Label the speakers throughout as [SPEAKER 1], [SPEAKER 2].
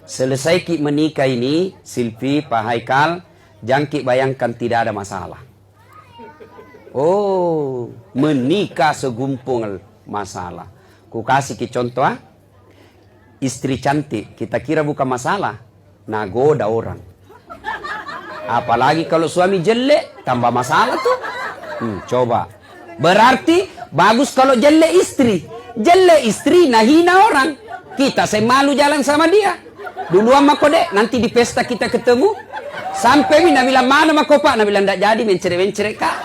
[SPEAKER 1] Selesai ki menikah ini, Silvi, Pak Haikal, jangan ki bayangkan tidak ada masalah. Oh, menikah segumpung masalah. Ku kasih ki contoh, istri cantik, kita kira bukan masalah, nagoda orang. Apalagi kalau suami jelek, tambah masalah tuh. Coba. Berarti bagus kalau jelek istri. Jelek istri, nah hina orang. Kita saya malu jalan sama dia. Duluan sama kode, nanti di pesta kita ketemu. Sampai Mina bilang, mana sama kau Pak? Nah bilang, tidak jadi mencere-mencere Kak.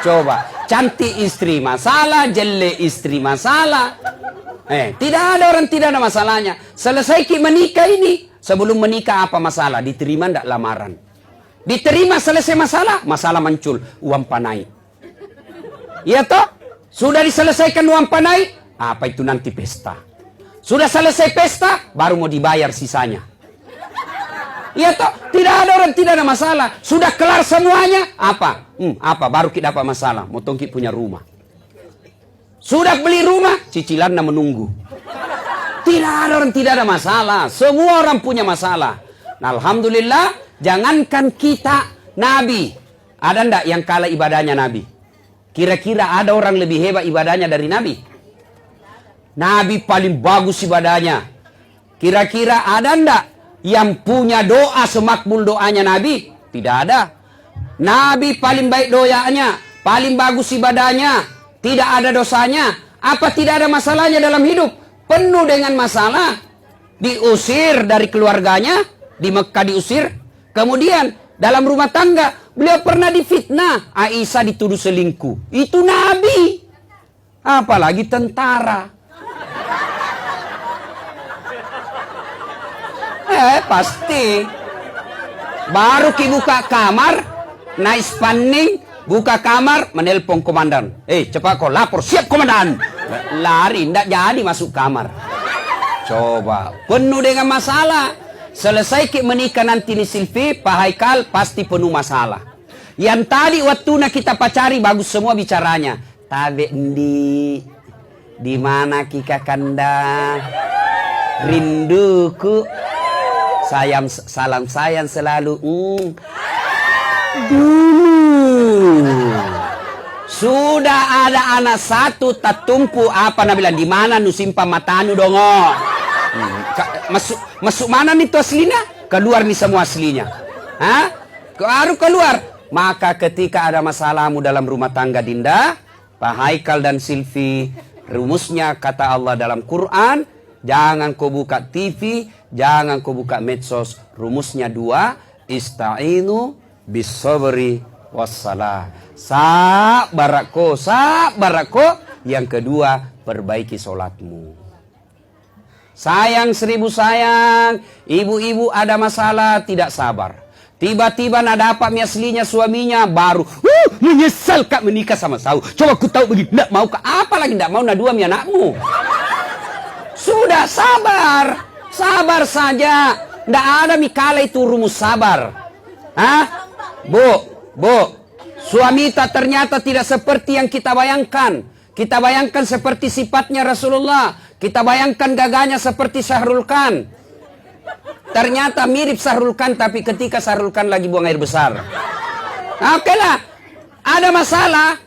[SPEAKER 1] Coba, cantik istri masalah, jelek istri masalah. Tidak ada orang tidak ada masalahnya. Selesai ki menikah ini. Sebelum menikah apa masalah? Diterima tidak lamaran? Diterima selesai masalah, masalah muncul. Uang panai. Iya toh? Sudah diselesaikan uang panai, apa itu nanti pesta. Sudah selesai pesta, baru mau dibayar sisanya. Iya toh? Tidak ada orang tidak ada masalah. Sudah kelar semuanya, apa? Apa? Baru kita dapat masalah. Motong kita punya rumah. Sudah beli rumah, cicilan menunggu. Tidak ada orang tidak ada masalah. Semua orang punya masalah. Nah, alhamdulillah, jangankan kita Nabi. Ada ndak yang kalah ibadahnya Nabi? Kira-kira ada orang lebih hebat ibadahnya dari Nabi? Nabi paling bagus ibadahnya. Kira-kira ada ndak yang punya doa semakbul doanya Nabi? Tidak ada. Nabi paling baik doanya, paling bagus ibadahnya, tidak ada dosanya. Apa tidak ada masalahnya dalam hidup? Penuh dengan masalah. Diusir dari keluarganya, di Mekah diusir. Kemudian dalam rumah tangga, beliau pernah difitnah. Aisyah dituduh selingkuh. Itu Nabi. Apalagi tentara. Pasti. Baru ki buka kamar, naik spanning, buka kamar, menelpon komandan. Cepat kau lapor, siap komandan. Lari, ndak jadi masuk kamar. Coba, penuh dengan masalah. Selesai ki menikah nanti ni Silvi, Pak Haikal, pasti penuh masalah. Yang tadi waktu kita pacari bagus semua bicaranya. Tabe di mana ki kakanda? Rinduku. Salam sayang selalu. Sudah ada anak satu tatumpu apa nak bilang di mana nu simpan matanu dongo. Masuk mana nih tuh aslinya? Keluar nih semua aslinya. Baru keluar. Maka ketika ada masalahmu dalam rumah tangga Dinda, Pak Haikal dan Silvi, rumusnya kata Allah dalam Quran, jangan kau buka TV, jangan kau buka medsos. Rumusnya dua, ista'inu bis-sabri wassalah. Sabarako. Yang kedua, perbaiki sholatmu. Sayang 1000 sayang. Ibu-ibu ada masalah, tidak sabar. Tiba-tiba nak dapat aslinya suaminya baru. Menyesal kak menikah sama saya. Coba ku tahu begini. Tidak mau kak. Apalagi tidak mau nak dua anakmu. Sudah sabar. Sabar saja. Tidak ada mikala itu rumus sabar. Bu. Suami tak ternyata tidak seperti yang kita bayangkan. Kita bayangkan seperti sifatnya Rasulullah. Kita bayangkan gagahnya seperti Syahrul Khan. Ternyata mirip Syahrul Khan, tapi ketika Syahrul Khan lagi buang air besar. Oke lah. Ada masalah.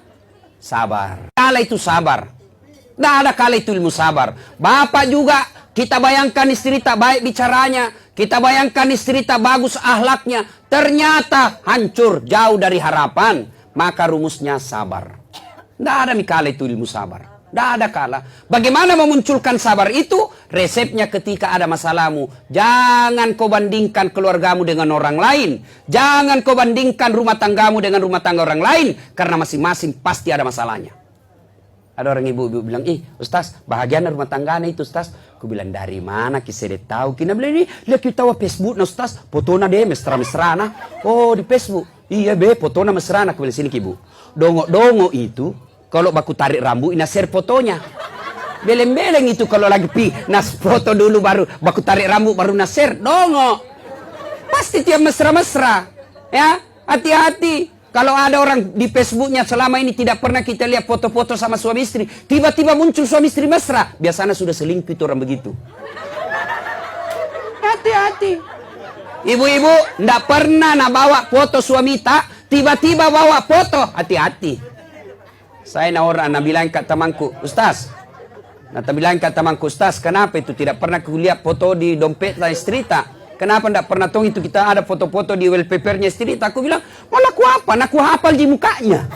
[SPEAKER 1] Sabar. Kala itu sabar. Tidak ada kala itu ilmu sabar. Bapak juga, kita bayangkan istri tak baik bicaranya. Kita bayangkan istri tak bagus ahlaknya. Ternyata hancur, jauh dari harapan. Maka rumusnya sabar. Tidak ada mikala itu ilmu sabar. Tidak ada kala. Bagaimana memunculkan sabar itu? Resepnya ketika ada masalahmu. Jangan kau bandingkan keluargamu dengan orang lain. Jangan kau bandingkan rumah tanggamu dengan rumah tangga orang lain. Karena masing-masing pasti ada masalahnya. Ada orang ibu-ibu bilang, Ustaz, bahagian rumah tangganya itu Ustaz. Aku bilang, dari mana kita tahu? Kita bilang, lihat kita tahu Facebook na Ustaz. Fotona deh, mesra-mesra na. Oh, di Facebook. Iya be, fotona mesra na. Aku bilang, sini ibu. Dongo-dongo itu, kalau baku tarik rambut, ina share fotonya. Beleng-beleng itu kalau lagi nas foto dulu baru, baku tarik rambut baru na share. Dongo. Pasti tiap mesra-mesra. Ya, hati-hati. Kalau ada orang di Facebooknya selama ini tidak pernah kita lihat foto-foto sama suami istri. Tiba-tiba muncul suami istri mesra. Biasanya sudah selingkuh itu orang begitu. Hati-hati. Ibu-ibu ndak pernah nak bawa foto suami tak, tiba-tiba bawa foto. Hati-hati. Saya bilang kat temanku, Ustaz. Bilang kat temanku, Ustaz, kenapa itu tidak pernah kulihat foto di dompet istri tak? Kenapa ndak pernah tahu itu kita ada foto-foto di wallpapernya istri tak? Aku bilang, malah aku apa? Aku hafal di mukanya.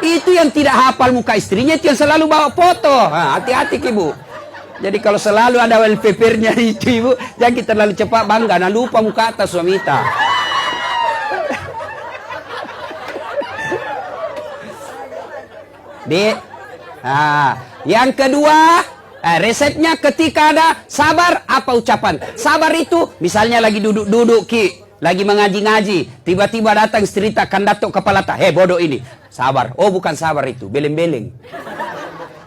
[SPEAKER 1] Itu yang tidak hafal muka istrinya, itu yang selalu bawa foto. Hati-hati ibu. Jadi kalau selalu ada wallpapernya itu ibu, jangan kita terlalu cepat bangga. Nah lupa muka atas suami kita. Yang kedua, resepnya ketika ada sabar, apa ucapan? Sabar itu, misalnya lagi duduk-duduk lagi mengaji-ngaji, tiba-tiba datang cerita kan datuk kepala tak, bodoh ini. Sabar. Oh bukan sabar itu, beleng-beleng.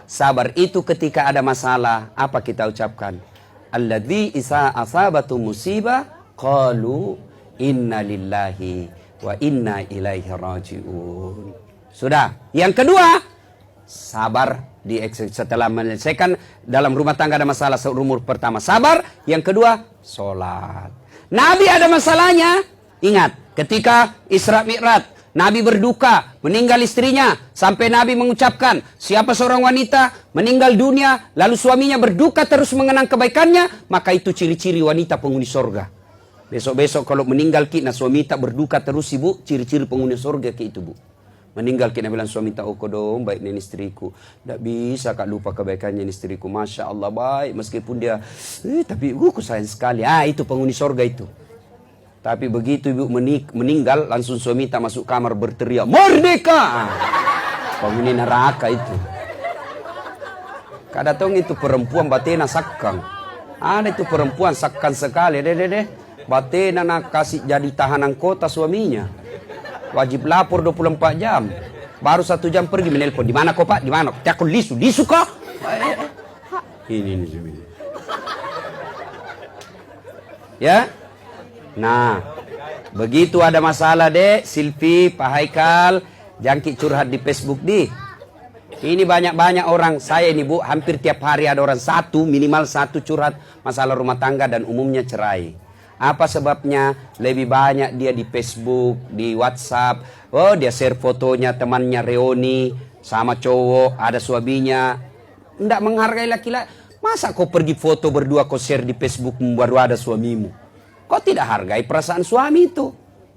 [SPEAKER 1] Sabar itu ketika ada masalah, apa kita ucapkan? Alladzi isa asabatu musibah qalu inna lillahi wa inna ilaihi rajiun. Sudah. Yang kedua, sabar setelah menyelesaikan dalam rumah tangga ada masalah seumur pertama. Sabar. Yang kedua, sholat. Nabi ada masalahnya. Ingat, ketika Isra Mi'raj, Nabi berduka, meninggal istrinya. Sampai Nabi mengucapkan, siapa seorang wanita meninggal dunia, lalu suaminya berduka terus mengenang kebaikannya, maka itu ciri-ciri wanita penghuni sorga. Besok-besok kalau meninggal kita, suami tak berduka terus ibu, ciri-ciri penghuni sorga itu bu. Meninggal kita bilang suami tak, oh dong baik nih istriku. Tak bisa kak lupa kebaikannya istriku. Masya Allah baik, meskipun dia, tapi aku sayang sekali. Itu penghuni sorga itu. Tapi begitu ibu meninggal, langsung suami tak masuk kamar berteriak, merdeka! Penghuni neraka itu. Kadang itu perempuan batena sakang. Ada itu perempuan sakang sekali. Batena nak kasih jadi tahanan kota suaminya. Wajib lapor 24 jam. Baru 1 jam pergi menelpon. Di mana kok pak? Di mana? Aku lisu kok? Ini. Ya? Nah, begitu ada masalah dek, Silvi, Pak Haikal, jangkit curhat di Facebook di. Ini banyak-banyak orang, saya ini bu, hampir tiap hari ada orang minimal satu curhat masalah rumah tangga dan umumnya cerai. Apa sebabnya? Lebih banyak dia di Facebook, di WhatsApp, oh dia share fotonya temannya reuni sama cowok, ada suaminya. Nggak menghargai laki-laki. Masa kau pergi foto berdua kau share di Facebook baru ada suamimu? Kau tidak hargai perasaan suami itu.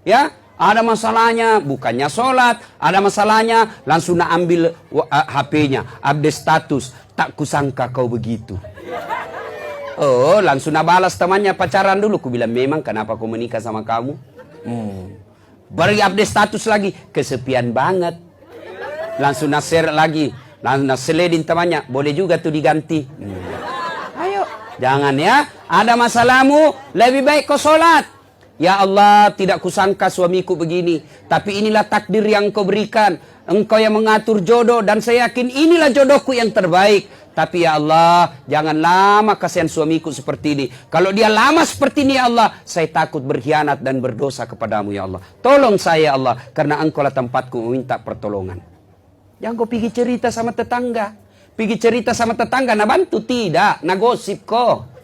[SPEAKER 1] Ya, ada masalahnya bukannya sholat, ada masalahnya langsung nak ambil HP-nya, update status. Tak kusangka kau begitu. Oh, langsung nak balas temannya pacaran dulu. Ku bilang memang kenapa kau menikah sama kamu? Beri update status lagi, kesepian banget. Langsung nak share lagi, langsung nak seledin temannya, boleh juga tuh diganti. Ayo, jangan ya. Ada masalahmu, lebih baik kau sholat. Ya Allah, tidak kusangka suamiku begini. Tapi inilah takdir yang kau berikan. Engkau yang mengatur jodoh. Dan saya yakin inilah jodohku yang terbaik. Tapi ya Allah, jangan lama kasihan suamiku seperti ini. Kalau dia lama seperti ini ya Allah, saya takut berkhianat dan berdosa kepadamu ya Allah. Tolong saya ya Allah, karena engkau lah tempatku meminta pertolongan. Jangan kau pergi cerita sama tetangga. Pergi cerita sama tetangga, nah bantu tidak, nah gosip kok.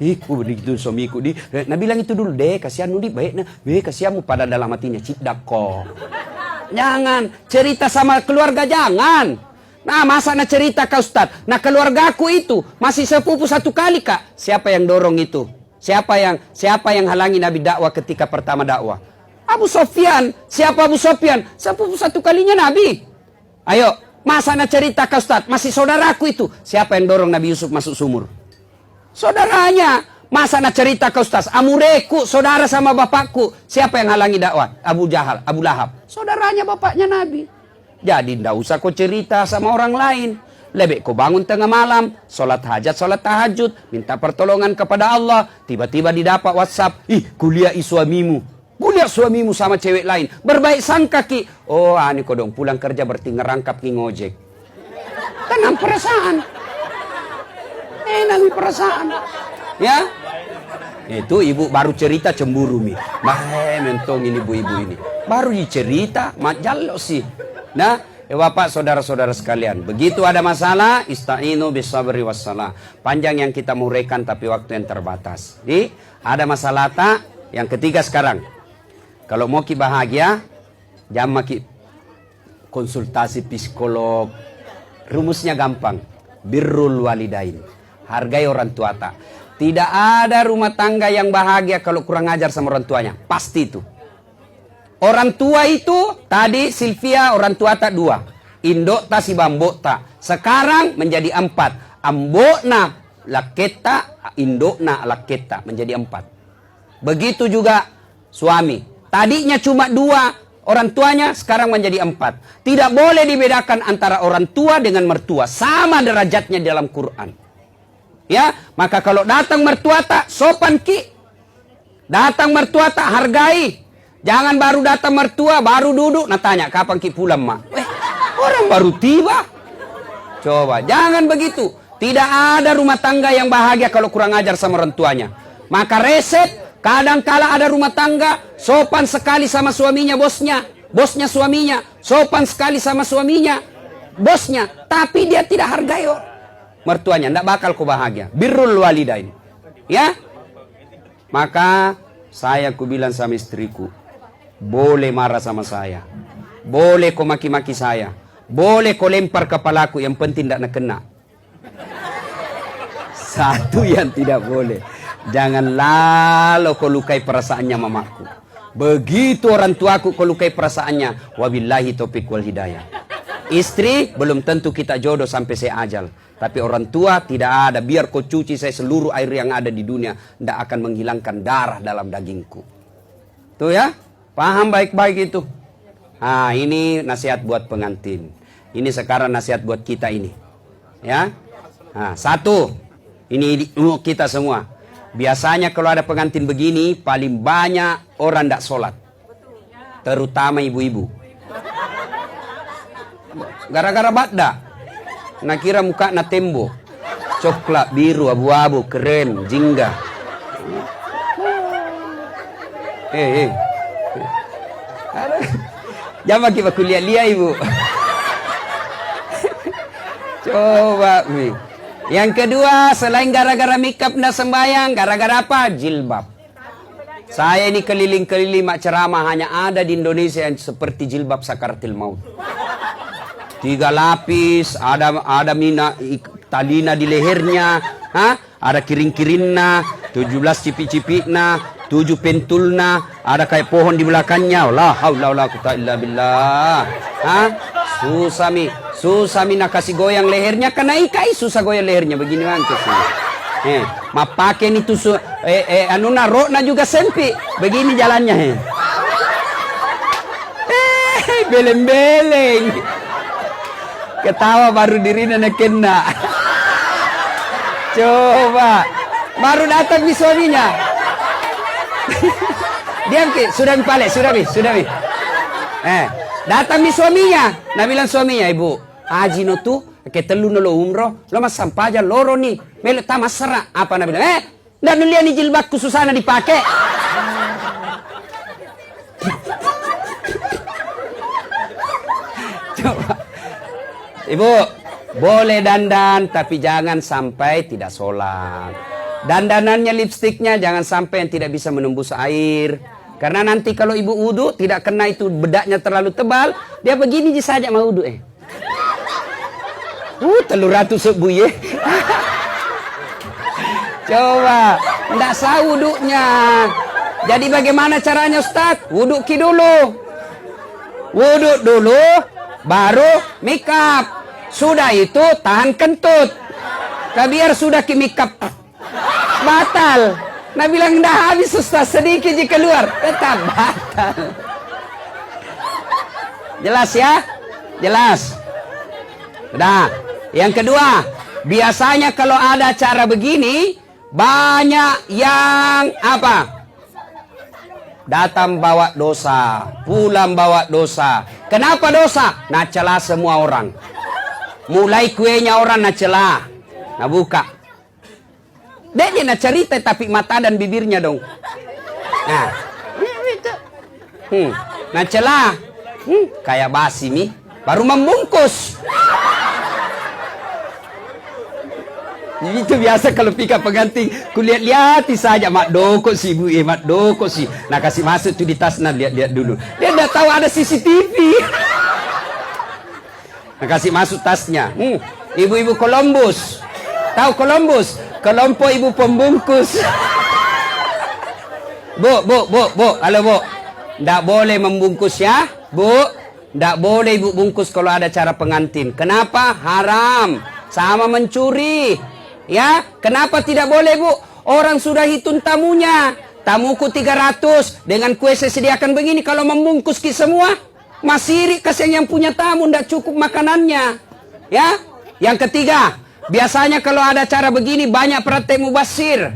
[SPEAKER 1] Iku begitu suamiku nah bilang itu dulu deh, kasihan nudi baik nah, kasihanmu pada dalam hatinya cidak kok. Jangan cerita sama keluarga, jangan. Nah masa nak cerita kak Ustaz, nah keluargaku itu masih sepupu satu kali kak. Siapa yang dorong itu? Siapa yang halangi Nabi dakwah ketika pertama dakwah? Abu Sofyan. Siapa Abu Sofyan? Sepupu satu kalinya Nabi. Ayo, masa nak cerita kak Ustaz, masih saudaraku itu. Siapa yang dorong Nabi Yusuf masuk sumur? Saudaranya. Masa nak cerita ke Ustaz, amureku, saudara sama bapakku. Siapa yang halangi dakwah? Abu Jahal, Abu Lahab. Saudaranya bapaknya Nabi. Jadi tidak usah kau cerita sama orang lain. Lebih kau bangun tengah malam, sholat hajat, sholat tahajud, minta pertolongan kepada Allah. Tiba-tiba didapat WhatsApp, kuliah suamimu. Kuliah suamimu sama cewek lain. Berbaik sangka ki. Oh, ini kau dong pulang kerja berarti ngerangkap ki ngojek. Tenang perasaan. Enak perasaan. Ya, itu ibu baru cerita cemburu mi. Mentong ini ibu-ibu ini. Baru dicerita, majalo sih. Nah, Bapak, saudara-saudara sekalian, begitu ada masalah, ista'inu bisabri wassalah. Panjang yang kita murekan tapi waktu yang terbatas. Jadi, ada masalah tak? Yang ketiga sekarang. Kalau mau ki bahagia, jangan ki konsultasi psikolog. Rumusnya gampang. Birrul walidain. Hargai orang tua tak. Tidak ada rumah tangga yang bahagia kalau kurang ajar sama orang tuanya. Pasti itu. Orang tua itu, tadi Sylvia orang tua tak 2. Indok tak si bambok tak. Sekarang menjadi 4. Ambokna laketa, indokna laketa. Menjadi 4. Begitu juga suami. Tadinya cuma 2 orang tuanya, sekarang menjadi 4. Tidak boleh dibedakan antara orang tua dengan mertua. Sama derajatnya dalam Quran. Ya, maka kalau datang mertua tak, sopan ki. Datang mertua tak, hargai. Jangan baru datang mertua, baru duduk, nah tanya, kapan ki pulang, mak? Orang baru tiba. Coba, jangan begitu. Tidak ada rumah tangga yang bahagia kalau kurang ajar sama orang tuanya. Maka reset, kadang-kala ada rumah tangga, sopan sekali sama suaminya, bosnya. Bosnya suaminya, sopan sekali sama suaminya, bosnya. Tapi dia tidak hargai mertuanya, tidak bakal ku bahagia. Birrul walidain. Ya? Maka saya ku bilang sama istriku, boleh marah sama saya, boleh kau maki-maki saya, boleh kau lempar kepalaku, yang penting tidak nak kena. Satu yang tidak boleh, jangan lalu kau lukai perasaannya mamaku. Begitu orang tuaku kau lukai perasaannya. Wabillahi taufiq wal hidayah. Istri belum tentu kita jodoh sampai seajal, tapi orang tua tidak ada. Biar kau cuci saya seluruh air yang ada di dunia, tidak akan menghilangkan darah dalam dagingku. Tuh ya. Paham baik-baik itu. Nah, ini nasihat buat pengantin. Ini sekarang nasihat buat kita ini. Ya. Nah, 1. Ini kita semua. Biasanya kalau ada pengantin begini, paling banyak orang tidak sholat. Terutama ibu-ibu. Gara-gara badda. Nak kira muka na tembok. Coklat, biru, abu-abu, keren, jingga. Jangan kita kuliah lihat ibu. Coba nih. Yang kedua, selain gara-gara makeup nak sembayang, gara-gara apa? Jilbab. Saya ini keliling-keliling mak ceramah, hanya ada di Indonesia yang seperti jilbab sakaratil maut. 3 lapis, ada mina talina di lehernya, ada kiring-kiringna, 17 cipik-cipikna, 7 pentulna, ada kayak pohon di belakangnya. La haula wala quwata illa billah. Susah mi nak kasih goyang lehernya, karena ikai susah goyang lehernya begini mangke sih. Mapake ni tu anuna rokna juga sempit. Begini jalannya. Beleng-beleng. Ketawa baru dirinya nak kena. Coba. Baru datang di suaminya. Diam ki, sudah mi, sudah mi. Datang di suaminya. Nah bilang suaminya, ibu, haji no tu, ke telu no lo umroh, lo mas sampaja loro nih, melo ta masara. Apa nah bilang? Dan lihat nih jilbabku susana dipakai. Coba. Ibu, boleh dandan, tapi jangan sampai tidak sholat. Dandanannya, lipstiknya jangan sampai yang tidak bisa menembus air. Karena nanti kalau ibu wudu tidak kena itu bedaknya terlalu tebal, dia begini saja mau wudu. Telur ratus sebuye. Coba, tidak sah wudunya. Jadi bagaimana caranya Ustaz? Wudu ki dulu. Wudu dulu, baru make up. Sudah itu tahan kentut. Biar sudah ki make up batal. Nah bilang dah habis Ustaz, sedikit jika keluar tetap batal. Jelas ya? Jelas. Nah, yang kedua, biasanya kalau ada acara begini, banyak yang apa? Datang bawa dosa, pulang bawa dosa. Kenapa dosa? Nah celah semua orang. Mulai kuenya orang nah celah. Nah buka. Dia nak cerita tapi mata dan bibirnya dong. Nah. Nah celah. Kayak basi nih. baru membungkus. Itu biasa kalau pika pengantin, kulihat-lihati saja, mak doko si ibu, mak doko si. Nah kasih masuk tuh di tas, nah lihat-lihat dulu. Dia udah tahu ada CCTV. Nah kasih masuk tasnya. Ibu-ibu Columbus, tahu Columbus? Kelompok ibu pembungkus. Bu, halo bu, ndak boleh membungkus ya, bu. Ndak boleh ibu bungkus kalau ada acara pengantin. Kenapa? Haram, sama mencuri. Ya, kenapa tidak boleh bu? Orang sudah hitung tamunya. Tamuku 300, dengan kue saya sediakan begini. Kalau membungkus ki semua, masih iri kasihan yang punya tamu, ndak cukup makanannya. Ya, yang ketiga, biasanya kalau ada acara begini banyak praktek mubasir.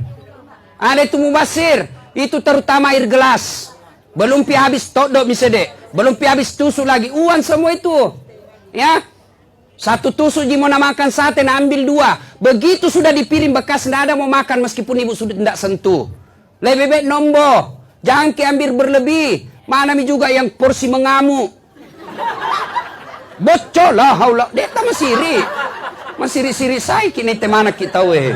[SPEAKER 1] Ada itu mubasir, itu terutama air gelas. Belum pi habis todok misalnya, belum pi habis tusuk lagi, uang semua itu. Ya. Satu tusuk mau makan sate, nah ambil 2. Begitu sudah dipiring bekas, tidak ada mau makan meskipun ibu sudah tidak sentuh. Lebih baik nombo. Jangan ambil berlebih. Mana juga yang porsi mengamuk. Bocor lah, haulah. Dia tak masiri. Masiri-siri saya kini temana kita weh.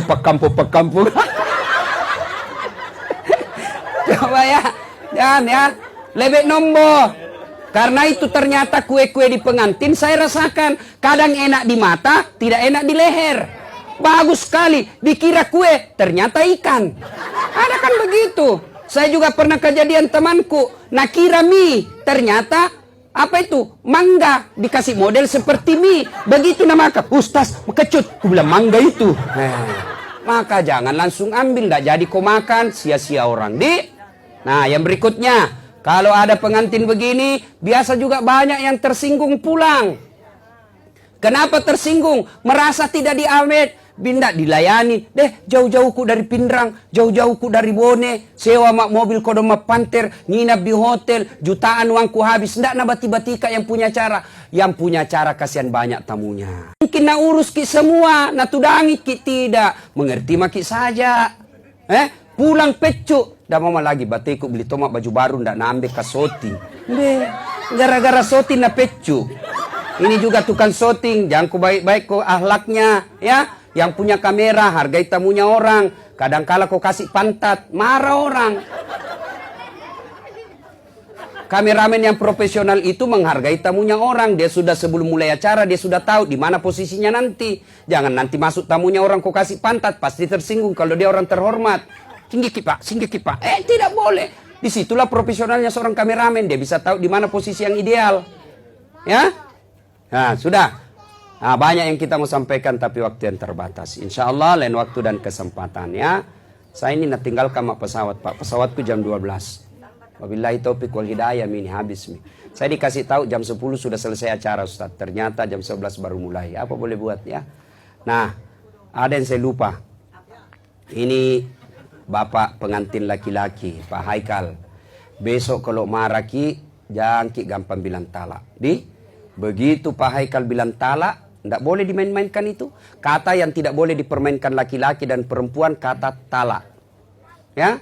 [SPEAKER 1] Pekampung. Coba ya. Jangan ya. Lebih nombo. Karena itu ternyata kue-kue di pengantin saya rasakan. Kadang enak di mata, tidak enak di leher. Bagus sekali, dikira kue, ternyata ikan. Ada kan begitu. Saya juga pernah kejadian temanku. Nah kira mie, ternyata apa itu? Mangga. Dikasih model seperti mie. Begitu namakan. Ustaz, kecut. Aku bilang mangga itu. Maka jangan langsung ambil. Tidak jadi kau makan, sia-sia orang. Nah yang berikutnya. Kalau ada pengantin begini, biasa juga banyak yang tersinggung pulang. Kenapa tersinggung? Merasa tidak diambil, bindak dilayani. Jauh-jauhku dari Pindrang, jauh-jauhku dari Bone, sewa mobil kodoma Panter, nginap di hotel, jutaan uangku habis. Ndak nabati-batika yang punya cara. Yang punya cara kasihan banyak tamunya. Mungkin na urus ki semua, na tudangi ki tidak. Mengerti maki saja. Pulang pecuk. Dah mama lagi batiku beli tomat baju baru ndak nambe kasoti. Gara-gara soti na pecu. Ini juga tukang shooting, jangan ku baik-baik ku ahlaknya, ya. Yang punya kamera hargai tamunya orang. Kadang-kala kau kasih pantat, marah orang. Kameramen yang profesional itu menghargai tamunya orang. Dia sudah sebelum mulai acara dia sudah tahu di mana posisinya nanti. Jangan nanti masuk tamunya orang kau kasih pantat, pasti tersinggung kalau dia orang terhormat. Singgi kipak. Tidak boleh. Disitulah profesionalnya seorang kameramen. Dia bisa tahu di mana posisi yang ideal. Ya? Nah, sudah. Nah, banyak yang kita mau sampaikan tapi waktu yang terbatas. Insya Allah lain waktu dan kesempatan ya. Saya ini tinggalkan pesawat Pak. Pesawatku jam 12. Wabillahi taufiq wal hidayah ini habis. Saya dikasih tahu jam 10 sudah selesai acara Ustaz. Ternyata jam 11 baru mulai. Apa boleh buat ya? Nah, ada yang saya lupa. Ini Bapak pengantin laki-laki, Pak Haikal. Besok kalau marah ki, jangan ki gampang bilang talak. Begitu Pak Haikal bilang talak, tidak boleh dimain-mainkan itu. Kata yang tidak boleh dipermainkan laki-laki dan perempuan, kata talak. Ya,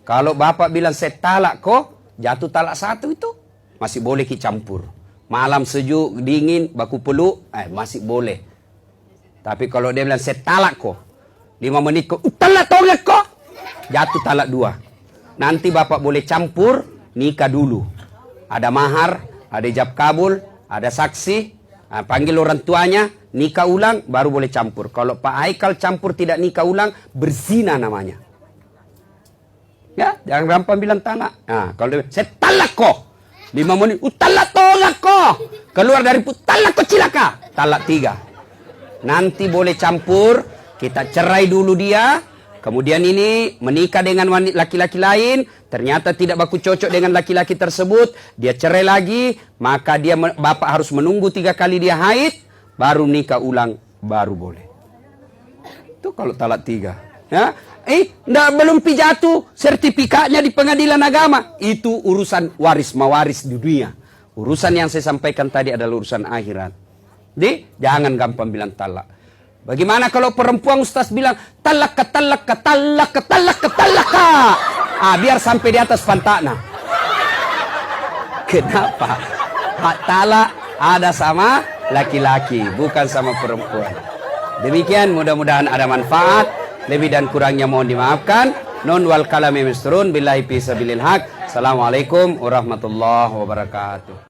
[SPEAKER 1] kalau Bapak bilang saya talak kok, jatuh talak 1 itu, masih boleh ki campur. Malam sejuk, dingin, baku peluk, masih boleh. Tapi kalau dia bilang saya talak kok, 5 menit kok, talak kok. Jatuh talak 2. Nanti Bapak boleh campur, nikah dulu. Ada mahar, ada ijab kabul, ada saksi. Panggil orang tuanya, nikah ulang, baru boleh campur. Kalau Pak Haikal campur tidak nikah ulang, berzina namanya. Ya, jangan gampang bilang talak. Nah, kalau dia, saya talak kok. 5 menit, talak tolak kok. Keluar dari talak kok cilaka. Talak 3. Nanti boleh campur, kita cerai dulu dia. Kemudian ini menikah dengan laki-laki lain, ternyata tidak baku cocok dengan laki-laki tersebut, dia cerai lagi, maka Bapak harus menunggu 3 kali dia haid, baru nikah ulang, baru boleh. Itu kalau talak 3. Ya, belum pijatu sertifikatnya di pengadilan agama, itu urusan waris mawaris di dunia. Urusan yang saya sampaikan tadi adalah urusan akhirat. Jadi jangan gampang bilang talak. Bagaimana kalau perempuan Ustaz bilang talaka. Biar sampai di atas pantatnya. Kenapa? Talak ada sama laki-laki, bukan sama perempuan. Demikian, mudah-mudahan ada manfaat. Lebih dan kurangnya mohon dimaafkan. Non wal kalami misrun billahi fi sabilil haq. Assalamualaikum warahmatullahi wabarakatuh.